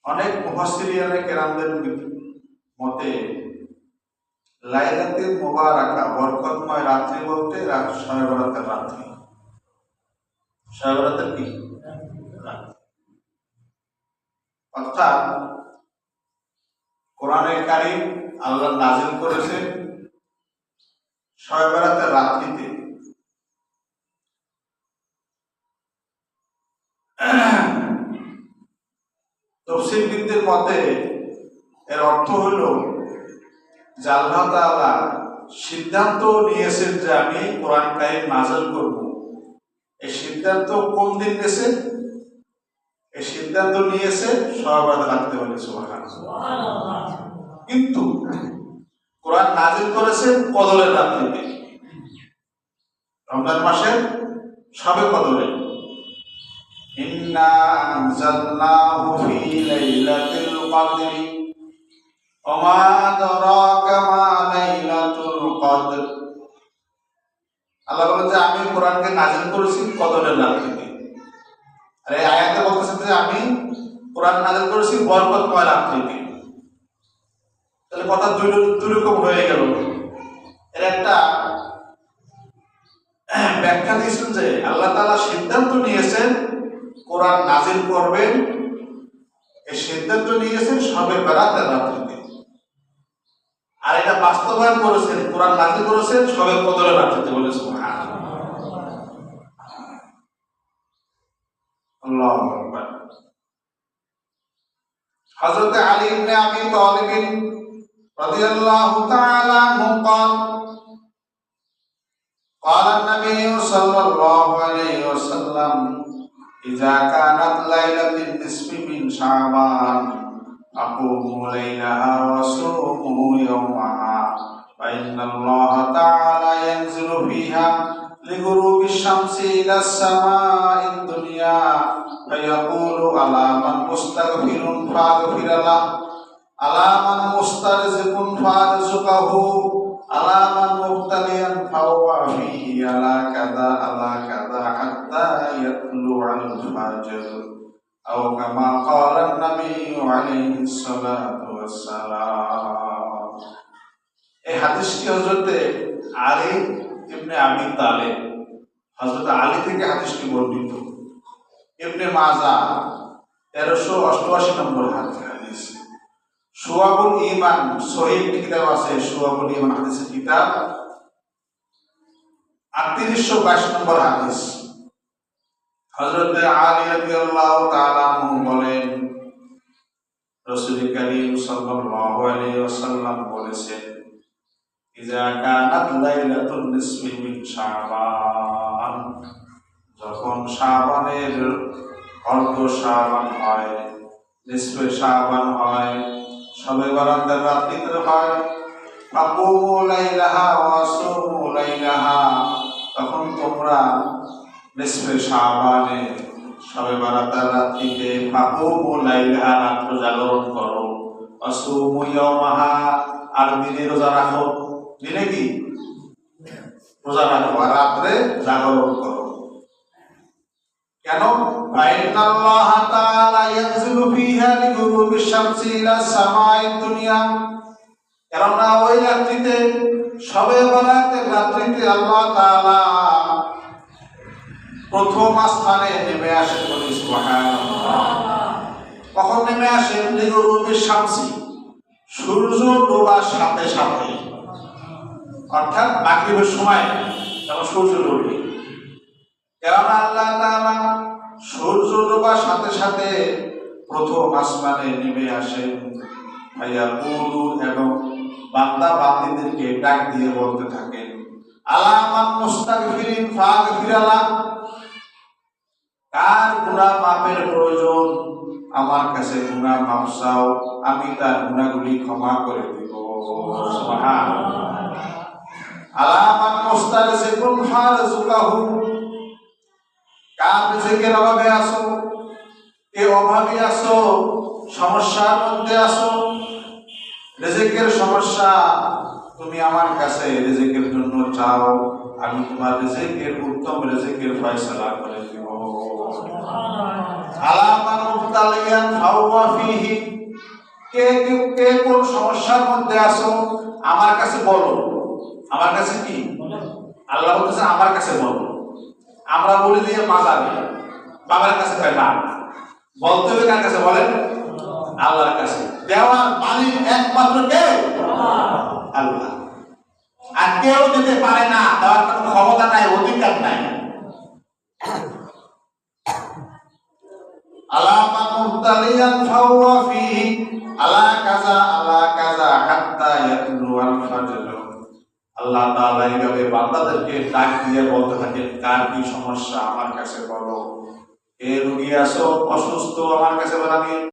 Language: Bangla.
অনেক মুফাসসিরিনে কেরামদের মতে লাইলাতুল মুবারাকা বরকতময় রাত্রি বলতে শবে বরাতের রাত্রি। শবে বরাতের কি রাত্রি, অর্থাৎ কোরআনে কারীম আল্লাহ নাযিল করেছে শবে বরাতের রাত্রিতে। তাফসীরবিদদের মতে এর অর্থ হলো যে আল্লাহ তাআলা সিদ্ধান্ত নিয়েছেন যে আমি কোরআন কারীম নাযিল করব। এই সিদ্ধান্ত কোন দিন নিয়েছে? এই সিদ্ধান্ত নিয়েছে শবে বরাতের রাত্রে বলে সুবহানাল্লাহ। কিন্তু কোরআন নাযিল করেছেন কদরের রাত্রিতে, রমজান মাসের শবে কদরে। ইন্না আনজালনাহু ফি লাইলাতিল কদরি ওয়া মা আদরাকা মা লাইলাতুল কদর। আল্লাহ বলেন যে আমি কোরআনকে নাযিল করেছি কদরের রাত্রিতে। আর এই আয়াতে বলতেছে যে আমি কোরআন নাযিল করেছি বরকতময় রাত্রিতে। তাহলে কথা দুই রকম হয়ে গেল। এর একটা ব্যাখ্যা দিয়েছেন যে আল্লাহ তাআলা সিদ্ধান্ত নিয়েছেন কোরআন নাযিল করবেন, এই সিদ্ধান্ত নিয়েছেন শবে বরাতের রাত্রিতে। আর এটা বাস্তবায়ন করেছেন, কোরআন নাযিল করেছেন শবে কদরের রাত্রিতে বলে সুবহানাল্লাহ। আল্লাহু আকবার। হযরত আলী ইবনে আবি তালিব রাদিয়াল্লাহু তাআলা আনহু قال قال النبي صلى الله عليه وسلم إذا كانت ليلة النصف من شعبان فقوموا ليلها وصوموا يومها فإن الله تعالى ينزل فيها لغروب الشمس إلى السماء الدنيا فيقول ألا من مستغفر فاغفر له ألا من مسترزق فارزقه ألا من مبتليا فوافيه ألا كذا حتى يطلع الفجر أو كما قال النبي عليه الصلاة والسلام। এই হাদিসটি হযরত আলী ইবনে আবি তালিব, হযরত আলী থেকে হাদিসটি বর্ণিত। ইবনে মাজাহ 1388 নম্বর হাদিস। শুআবুল ঈমান সহিহ কিতাব আছে, শুআবুল ঈমান হাদিসের কিতাব 3822 নম্বর হাদিস। হযরত আলী রাদিয়াল্লাহু তাআলা আনহু বলেন রাসূল করিম সাল্লাল্লাহু আলাইহি ওয়াসাল্লাম বলেছেন ইযা কানাত লাইলাতুন নিসফি মিন শাবান, যখন শাবানের অর্ধ শাবান হয়, নিসফে শাবান হয়, শবে বরাতের রাত্রিতে হয়, ফাকুমু লাইলাহা ওয়া সুমু লাইলাহা, তখন তোমরা নিসফে শাবানে শবে বরাতের রাত্রিতে ফাকুমু লাইলাহা রাত্র জাগরণ করো, ওয়া সুমু ইয়াওমাহা আর দিনে রোজা রাখো। দিনে কি রোজা রাখো আর রাত্রে জাগরণ করো। কেন? ফাইনাল্লাহ তাআলা ইয়ানজিলু ফিহা লিগুরুবিশ শামসি ইলা সামাইদ দুনিয়া, কেননা ওই রাত্রিতে শবে বরাতের রাত্রিতে আল্লাহ তাআলা প্রথম আসমানে নেমে আসেন। বলি সুবহানাল্লাহ। কখন নেমে আসেন? লিগুরুবিশ শামসি, সূর্য ডোবার সাথে সাথে, অর্থাৎ মাগরিবের সময় যখন সূর্য ডুববে। কেননা আল্লাহ তাআলা সূর্য ডোবার সাথে সাথে প্রথম আসমানে নেমে আসেন। ফায়াকুলু, এবং বান্দা বান্দীদেরকে ডাক দিয়ে বলতে থাকেন আলা মান মুস্তাগফিরিন ফাগফির লাহ, কার গুনাহ মাফের প্রয়োজন আমার কাছে গুনাহ মাফ চাও, আমি তার গুনাহগুলি ক্ষমা করে দেব। সুবহানাল্লাহ। আলা মান মুস্তারজিকুন ফারজুকাহু, কার রিজিকের অভাবে আছো, এই অভাবে আছো, সমস্যার মধ্যে আছো, রিজিকের সমস্যা, তুমি আমার কাছে রিজিকের জন্য চাও, আমি তোমার রিজিকের উত্তম রিজিকের ফয়সালা করে দেব। আলা মান মুবতালিয়ান ফাহুয়া ফীহি, কে কোন সমস্যার মধ্যে আছো আমার কাছে বলো। আমার কাছে কি আল্লাহ বলতেছে আমার কাছে বলো। আমরা বলি দিয়ে মাজারে বাবার কাছে না, বলতে হবে কার কাছে বলেন? আল্লাহর কাছে। দেওয়ার মালিক একমাত্র কে? আল্লাহ। আর কেউ দিতে পারে না, দেওয়ার কোনো ক্ষমতা নাই, অধিকার নাই। আলা মুবতালিয়ান ফাহুয়া ফীহি আলা কাযা হাত্তা ইয়াতলুয়াল ফাজর। আল্লাহ তাআলা এইভাবে বান্দাদেরকে ডাক দিয়ে বলতে থাকেন, কার কি সমস্যা আমার কাছে বলো। কে রোগী আছো, অসুস্থ, আমার কাছে বলো।